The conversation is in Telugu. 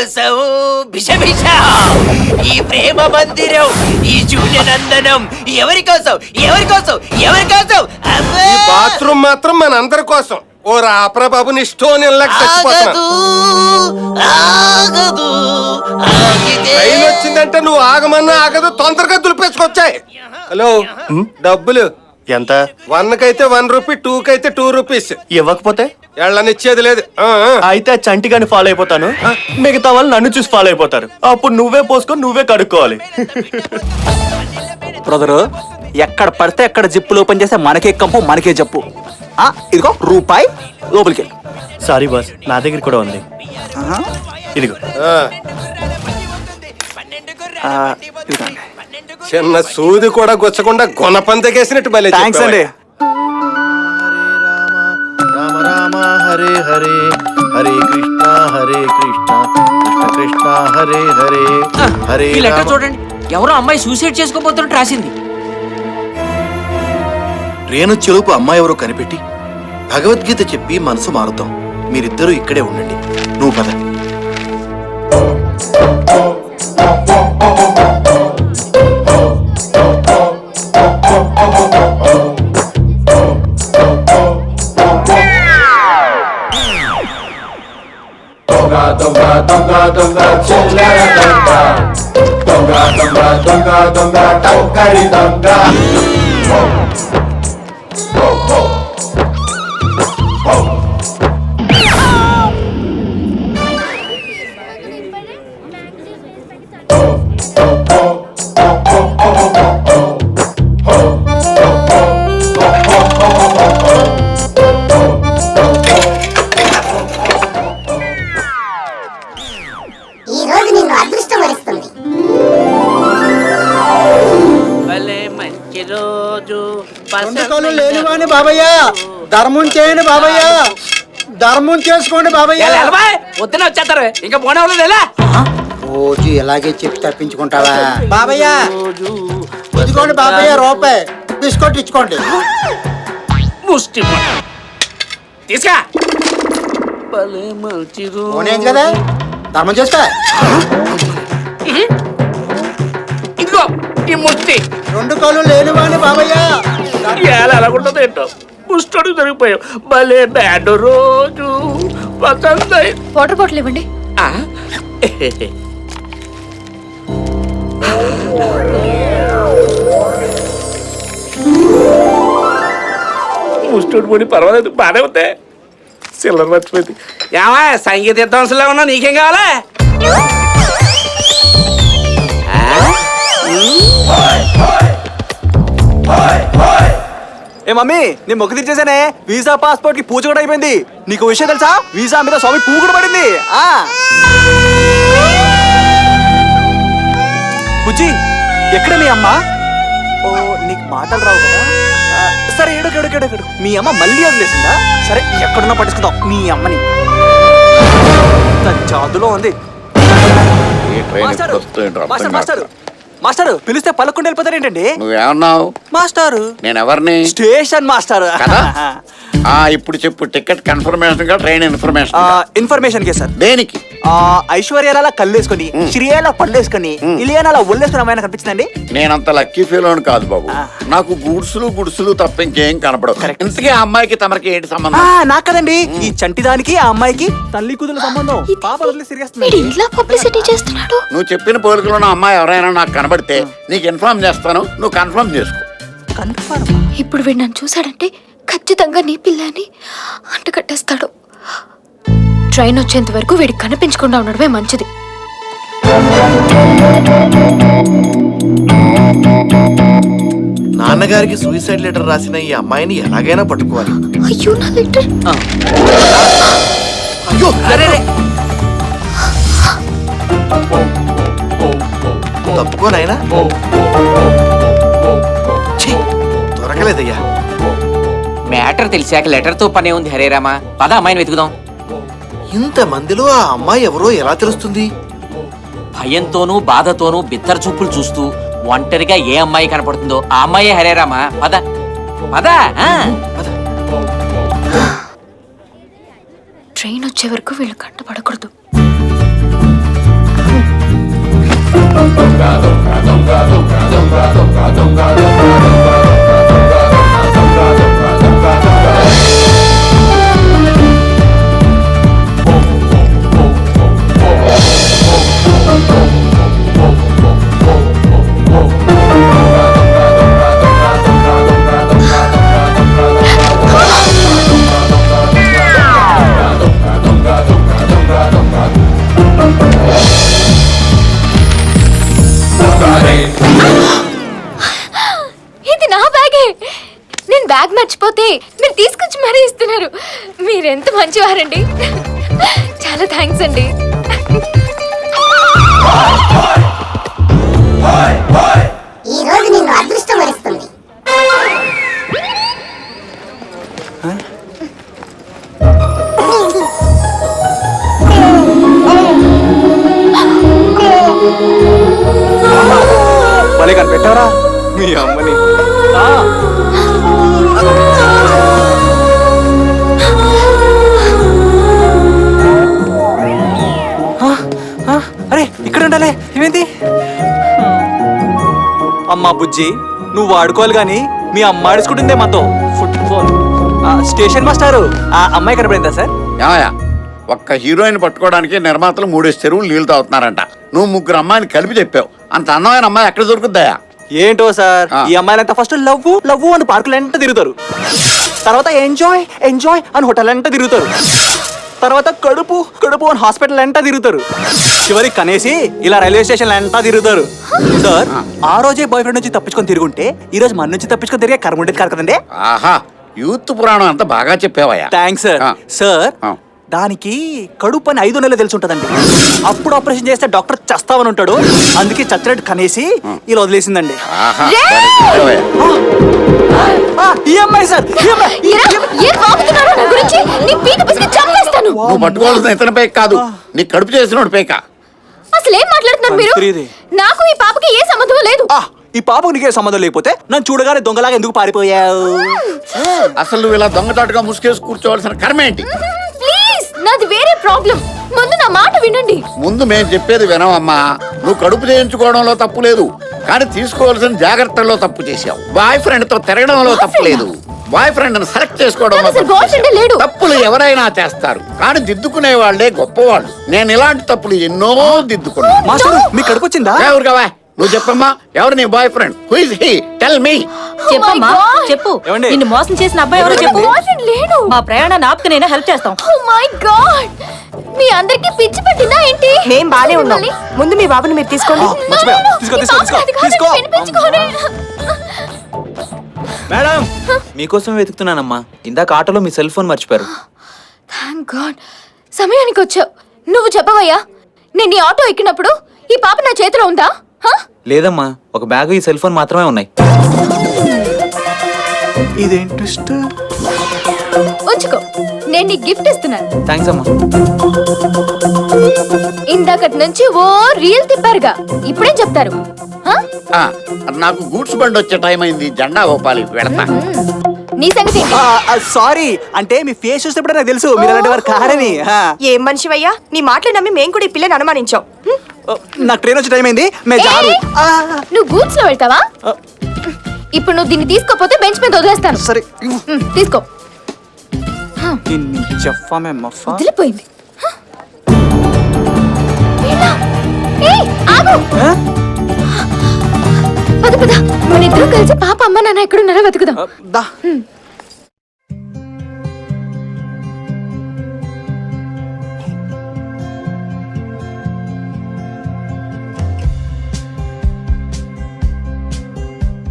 కోసం బిషబిష ఈ ప్రేమ మందిరం, ఈ జూన్యనందనం ఎవరి కోసం ఎవరి కోసం ఎవరి కోసం? ఈ బాత్రూమ్ మాత్రం మన అందరి కోసం. ఓ రాప్రా బాబు, నీ స్టోన్ రైలు వచ్చిందంటే నువ్వు ఆగమన్నా ఆగదు, తొందరగా దులిపేసుకొచ్చాయి. హలో, డబ్బులు ఎంత? 1 కైతే 1 రూపీ, 2 కైతే 2 రూపీస్. ఇవ్వకపోతే ఎళ్ళనిచ్చేది లేదు. అయితే చంటిగాని ఫాలో అయిపోతాను, మిగతా వాళ్ళు నన్ను చూసి ఫాలో అయిపోతారు. అప్పుడు నువ్వే పోసుకొని నువ్వే కడుక్కోవాలి. బ్రదరు, ఎక్కడ పడితే ఎక్కడ జిప్పులు ఓపెన్ చేస్తే మనకే కంపు మనకే జప్పు. ఇదిగో రూపాయి, లోపలికి. సారీ బాస్, నా దగ్గర కూడా ఉంది. ఇదిగో. చిన్న సూది కూడా గుచ్చకుండా గుణపంతకేసినట్టు భలే. థాంక్స్ అండి. రామ రామ హరే హరే, హరే కృష్ణ హరే కృష్ణ, కృష్ణ కృష్ణ హరే హరే, హరే లెటర్ చూడండి, ఎవరో అమ్మాయి సూసైడ్ చేసుకోబోతున్నట్టు రాసింది. రేణు చెలుపు అమ్మాయి ఎవరో కనిపెట్టి భగవద్గీత చెప్పి మనసు మారుతాం. మీరిద్దరూ ఇక్కడే ఉండండి, నువ్వు పద. లేనివాని బాబయ్య, ధర్మం చేయండి బాబయ్య, ధర్మం చేసుకోండి బాబయ్య. వద్దున వచ్చేస్తారు, ఇంకా పోనీ. రోజు ఇలాగే చెప్పి తప్పించుకుంటావా బాబయ్య? ఇదిగోండి బాబయ్య, రూపాయి బిస్కెట్ ఇచ్చుకోండి. ముష్టి తీసుకా పోనేది కదా, ధర్మం చేసుకో. ఇదిగో ఈ ముష్టి. 2 కాళ్ళు లేనివాని బాబయ్య. ఎలాగుంటుందో ఏంటో, ముష్టోడు జరిగిపోయావు. భలే బ్యాడ్ రోజు. వాటర్ బాటిల్ ఇవ్వండి. ముష్టోడు పోనీ పర్వాలేదు, బాగానే అవుతాయి. చిల్లర మర్చిపోయింది. ఏమా సంగీత విద్వాంసులా ఉన్నా, నీకేం కావాలా? ఏ మమ్మీ, నేను మొక్కు తీర్చేసానే. వీసా పాస్పోర్ట్ కి పూజ కూడా అయిపోయింది. నీకు విషయం తెలుసా? వీసా మీద స్వామి పువ్వు కూడా పడింది. బుజ్జి, ఎక్కడ మీ అమ్మ? ఓ, నీకు మాటలు రావు కదా. సరే, ఏడు. మీ అమ్మ మళ్ళీ వదిలేసిందా? సరే, ఎక్కడున్నా పట్టించుకుందాం మీ అమ్మని. జాదులో ఉంది. మాస్టర్ పిలిస్తే పలకుండా వెళ్ళిపోతారేంటండి? నువ్వేమన్నావు? మాస్టారు. నేను ఎవరిని? Station master. ఇప్పుడు చెప్పు. టికెట్ కన్ఫర్మేషన్ గా, ట్రైన్ ఇన్ఫర్మేషన్? ఇన్ఫర్మేషన్ కే సార్. దేనికి? ఐశ్వర్యాల కళ్ళేసుకొని, శ్రీయాల పళ్ళేసుకొని, ఇలియానాల ఒళ్ళేసుకుని అమ్మాయినా కనిపించిందండి. నేనంత లక్కీ ఫీల్ అని కాదు బాబు. నాకు గుడ్సులు తప్ప ఇంకేం కనపడవు. ఇంతకీ ఆ అమ్మాయికి తమరికి ఏంటి సంబంధం? నాకు కదండి, ఈ చంటిదానికి ఆ అమ్మాయికి తల్లి కూతురు సంబంధం. పాప పబ్లిసిటీ చేస్తున్నాడు. నువ్వు చెప్పిన పోలికలో ఉన్న అమ్మాయి ఎవరైనా నాకు కనబడితే నీకు ఇన్ఫార్మ్ చేస్తాను, నువ్వు కన్ఫర్మ్ చేసుకో. ఇప్పుడు వీడు నన్ను చూసాడంటే ఖచ్చితంగా నీ పిల్లని అంట కట్టేస్తాడు. ట్రైన్ వచ్చేంత వరకు వీడికి కనిపించకుండా ఉండడమే మంచిది. నాన్నగారికి సూసైడ్ లెటర్ రాసిన ఈ అమ్మాయిని ఎలాగైనా పట్టుకోవాలి. అయ్యో, నా లెటర్. అయ్యో, తప్పుకోనైనా దొరకలేదయ్యా. మ్యాటర్ తెలిసాక లెటర్ తో పనే ఉంది. హరే రామా, పద అమ్మాయిని వెతుకుదాం. ఇంత మందిలో ఆ అమ్మాయి ఎవరో ఎలా తెలుస్తుంది? భయంతోనూ బాధతోనూ బిత్తర చూపులు చూస్తూ ఒంటరిగా ఏ అమ్మాయి కనపడుతుందో ఆ అమ్మాయే హరే రామా. పద పద. ట్రైన్ వచ్చే వరకు వీళ్ళు కంటపడకూడదు. ఇది నా బ్యాగే. నేను బ్యాగ్ మర్చిపోతే మీరు తీసుకొచ్చి మరీ ఇస్తున్నారు. మీరెంత మంచివారండి. చాలా థ్యాంక్స్ అండి. ఈ రోజు నిన్ను అదృష్టం వరిస్తుంది. భలే కనిపెట్టారా మీ అమ్మని. అరే ఇక్కడ ఉండాలి, ఏమైంది? అమ్మా బుజ్జి, నువ్వు వాడుకోవాలి గాని మీ అమ్మ ఆడుచుకుంటుందే మాతో ఫుట్బాల్. స్టేషన్ మాస్టారు, ఆ అమ్మాయి కనపడిందా సార్? ఏమయ్యా, ఒక్క హీరోయిన్ పట్టుకోవడానికి నిర్మాతలు 3 చెరువులు నీళ్లు తాగుతున్నారంట. నువ్వు 3 అమ్మాయిని కలిపి చెప్పావు. అంత అందమైన అమ్మాయి ఎక్కడ దొరుకుద్దాయా? ఏంటో సార్, ఈ అమ్మాయిలంతా ఫస్ట్ లవ్ లవ్ అని పార్కులు ఎంత తిరుగుతారు, తర్వాత ఎంజాయ్ ఎంజాయ్ అని హోటల్ ఎంత తిరుగుతారు, తర్వాత కడుపు కడుపు అని హాస్పిటల్ ఎంత తిరుగుతారు, చివరికి కనేసి ఇలా రైల్వే స్టేషన్ ఎంత తిరుగుతారు. సార్, ఆ రోజే బాయ్ ఫ్రెండ్ నుంచి తప్పించుకొని తిరుగుంటే ఈ రోజు మన నుంచి తప్పించుకొని తిరిగే కర్మ ఉండేది కాదు కదండి. ఆహా, యూత్ పురాణం అంతా బాగా చెప్పావయ్యా. Thanks sir. సార్, దానికి కడుపు అని 5 నెలలు తెలిసి ఉంటదండి. అప్పుడు ఆపరేషన్ చేస్తే డాక్టర్ చస్తావని ఉంటాడు, అందుకే చచ్చినట్టు కనేసి ఇలా వదిలేసిందండి. ఆహా, సరే, చెప్పావయ్యా. ఈ అమ్మాయి సార్, ఈ అమ్మాయి. ఏం వాగుతున్నారో నా గురించి? నీ పీక పిసికి చంపేస్తాను. నువ్వు పట్టుకోవాల్సిన ఇతని పేక కాదు, నీ కడుపు చేసినోడు పేక. అసలు ఏం మాట్లాడుతున్నారు మీరు? మంత్రిది. నాకు ఈ పాపకి ఏ సంబంధం లేదు. ఈ పాపకు నీకే సంబంధం లేకపోతే నన్ను చూడగానే దొంగలాగా ఎందుకు పారిపోయావు? అసలు నువ్వు ఇలా దొంగచాటుగా ముసుకేసి కూర్చోవలసిన కర్మ ఏంటి? ప్లీజ్, నాది వేరే ప్రాబ్లం. ముందు నా మాట వినండి. ముందు మేము చెప్పేది వినవమ్మా. నువ్వు కడుపు చేయించుకోవడంలో తప్పు లేదు, కానీ తీసుకోవాల్సిన జాగ్రత్తల్లో తప్పు చేశావు. బాయ్ ఫ్రెండ్ తో తిరగడంలో తప్పు లేదు, బాయ్ ఫ్రెండ్ ని సెలెక్ట్ చేసుకోవడంలో నాకు అసలు బాయ్ ఫ్రెండే లేడు. తప్పులు ఎవరైనా చేస్తారు, కానీ దిద్దుకునే వాళ్ళే గొప్పవాళ్ళు. నేను ఇలాంటి తప్పులు ఎన్నో దిద్దుకున్నాను. మాస్టర్, మీ కడుపు వచ్చిందా? ఎవరు కావా? నువ్వు చెప్పమ్మా, ఎవరు నీ boy friend? Who is he? Tell me. చెప్పమ్మా, Oh my God. చెప్పు. ఏమండి? నిన్ను మోసం చేసిన అబ్బాయి ఎవరో చెప్పు. బాయ్ఫ్రెండ్ లేడు. మా ప్రయాణాన్ని ఆపుకునైనా హెల్ప్ చేస్తాం. Oh my God. మీ అందరికి పిచ్చి పట్టిందా ఏంటి? మేం బానే ఉన్నాం. ముందు మీ బాబుని మీరు తీసుకోండి. మర్చిపోయా. తీసుకో, తీసుకో, తీసుకో, తీసుకో. మేడం, మీకోసం వెతుకుతున్నానమ్మా. ఇందాక ఆటోలో మీ సెల్ ఫోన్ మర్చిపోయారు. థ్యాంక్ గాడ్, సమయానికి వచ్చావు. నువ్వు చెప్పవయ్యా, నేను ఈ ఆటో ఎక్కినప్పుడు ఈ పాప నా చేతిలో ఉందా? లేదమ్మా, ఒక బ్యాగ్ ఈ సెల్ ఫోన్ మాత్రమే ఉన్నాయి. ఇదేం ట్విస్ట్? ఉంచుకో, నేను నీకు గిఫ్ట్ ఇస్తున్నాను. థ్యాంక్స్ అమ్మా. ఇందాకటి నుంచి ఓ రీల్ తిప్పారుగా, ఇప్పుడేం చెప్తారు? నాకు గూడ్స్ బండి వచ్చే టైం అయింది, జెండా ఓపాలి, వెళతా. నీ సంగతి ఏంటి? సారీ, అంటే మీ ఫేస్ చూసినప్పుడు నాకు తెలుసు మీరు అలాంటి వారు కారని. ఏం మనిషివయ్యా, నీ మాటలు నమ్మి మేం కూడా ఈ పిల్లని అనుమానించాం. నాకు ట్రైన్ వచ్చే టైం అయింది. నువ్వు గూడ్స్ లో వెళ్తావా? ఇప్పుడు నువ్వు దీన్ని తీసుకోపోతే బెంచ్ మీద వదిలేస్తాను. సరే, తీసుకో. వదిలిపోయింది. వదిలిపోయింది. ఏయ్, ఆగు. పద పద, మన ఇద్దరం కలిసి పాప అమ్మ నాన్న ఎక్కడున్నారో వెతుకుదాం.